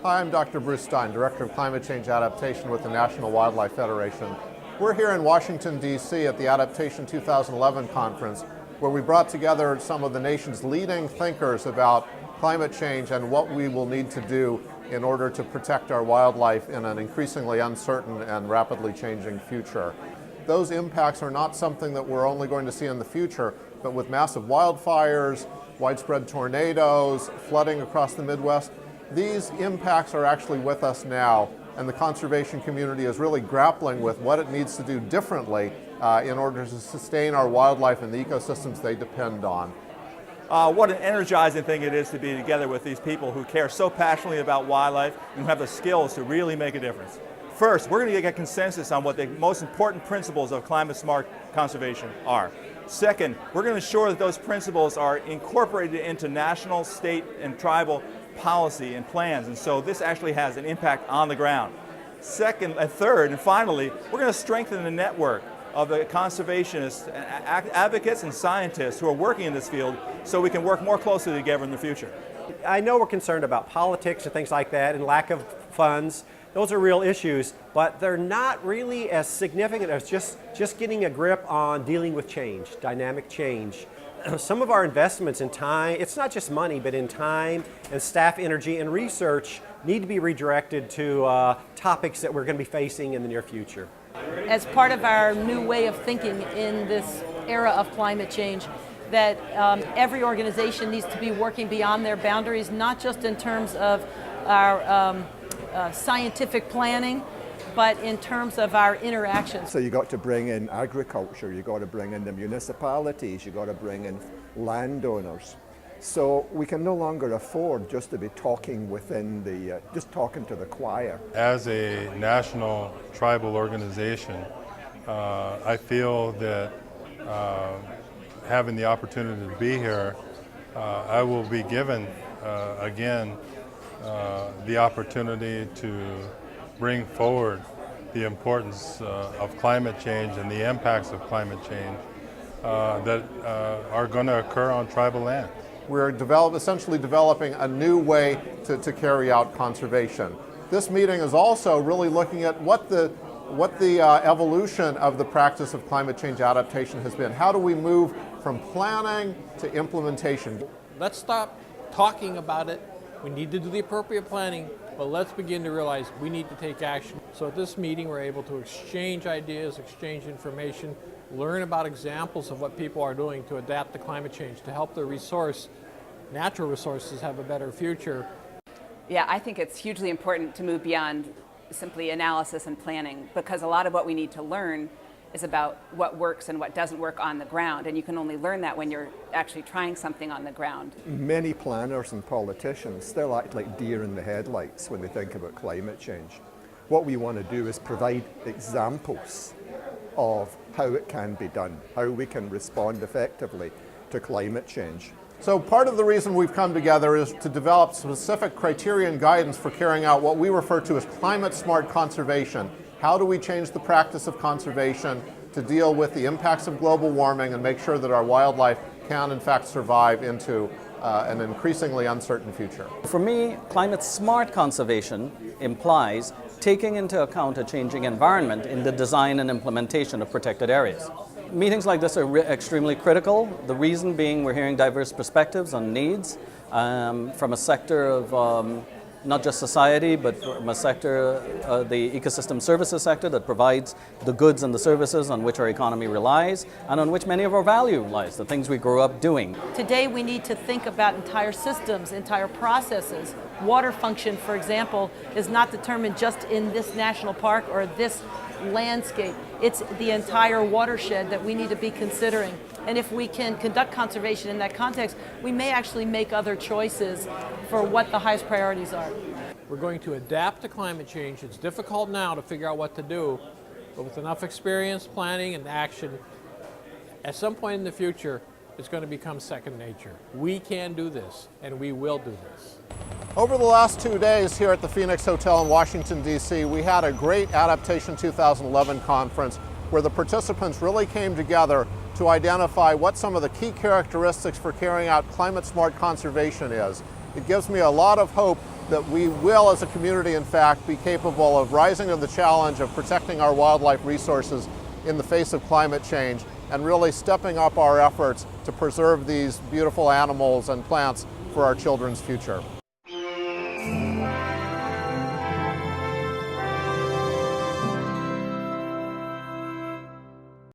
Hi, I'm Dr. Bruce Stein, Director of Climate Change Adaptation with the National Wildlife Federation. We're here in Washington, D.C. at the Adaptation 2011 conference, where we brought together some of the nation's leading thinkers about climate change and what we will need to do in order to protect our wildlife in an increasingly uncertain and rapidly changing future. Those impacts are not something that we're only going to see in the future, but with massive wildfires, widespread tornadoes, flooding across the Midwest, these impacts are actually with us now, and the conservation community is really grappling with what it needs to do differently in order to sustain our wildlife and the ecosystems they depend on. What an energizing thing it is to be together with these people who care so passionately about wildlife and who have the skills to really make a difference. First, we're going to get consensus on what the most important principles of climate-smart conservation are. Second, we're going to ensure that those principles are incorporated into national, state, and tribal policy and plans, and so this actually has an impact on the ground. Second and third, and finally, we're going to strengthen the network of the conservationists, advocates, and scientists who are working in this field so we can work more closely together in the future. I know we're concerned about politics and things like that and lack of funds. Those are real issues, but they're not really as significant as just getting a grip on dealing with change, dynamic change. Some of our investments in time, it's not just money, but in time and staff energy and research need to be redirected to topics that we're going to be facing in the near future. As part of our new way of thinking in this era of climate change, that every organization needs to be working beyond their boundaries, not just in terms of our scientific planning, but in terms of our interactions. So you got to bring in agriculture, you got to bring in the municipalities, you got to bring in landowners. So we can no longer afford just to be talking within the, just talking to the choir. As a national tribal organization, I feel that having the opportunity to be here, I will be given again the opportunity to bring forward the importance of climate change and the impacts of climate change that are going to occur on tribal land. We're essentially developing a new way to carry out conservation. This meeting is also really looking at what the evolution of the practice of climate change adaptation has been. How do we move from planning to implementation? Let's stop talking about it. We need to do the appropriate planning, but let's begin to realize we need to take action. So at this meeting, we're able to exchange ideas, exchange information, learn about examples of what people are doing to adapt to climate change, to help the natural resources have a better future. Yeah, I think it's hugely important to move beyond simply analysis and planning, because a lot of what we need to learn is about what works and what doesn't work on the ground, and you can only learn that when you're actually trying something on the ground. Many planners and politicians still act like deer in the headlights when they think about climate change. What we want to do is provide examples of how it can be done, how we can respond effectively to climate change. So part of the reason we've come together is to develop specific criteria and guidance for carrying out what we refer to as climate-smart conservation. How do we change the practice of conservation to deal with the impacts of global warming and make sure that our wildlife can in fact survive into an increasingly uncertain future? For me, climate-smart conservation implies taking into account a changing environment in the design and implementation of protected areas. Meetings like this are extremely critical. The reason being we're hearing diverse perspectives on needs from a sector of not just society, but from a sector, the ecosystem services sector that provides the goods and the services on which our economy relies and on which many of our value lies, the things we grew up doing. Today we need to think about entire systems, entire processes. Water function, for example, is not determined just in this national park or this landscape. It's the entire watershed that we need to be considering. And if we can conduct conservation in that context, we may actually make other choices for what the highest priorities are. We're going to adapt to climate change. It's difficult now to figure out what to do, but with enough experience, planning, and action, at some point in the future, it's going to become second nature. We can do this, and we will do this. Over the last 2 days here at the Phoenix Hotel in Washington, D.C., we had a great Adaptation 2011 conference where the participants really came together to identify what some of the key characteristics for carrying out climate-smart conservation is. It gives me a lot of hope that we will, as a community, in fact, be capable of rising to the challenge of protecting our wildlife resources in the face of climate change and really stepping up our efforts to preserve these beautiful animals and plants for our children's future.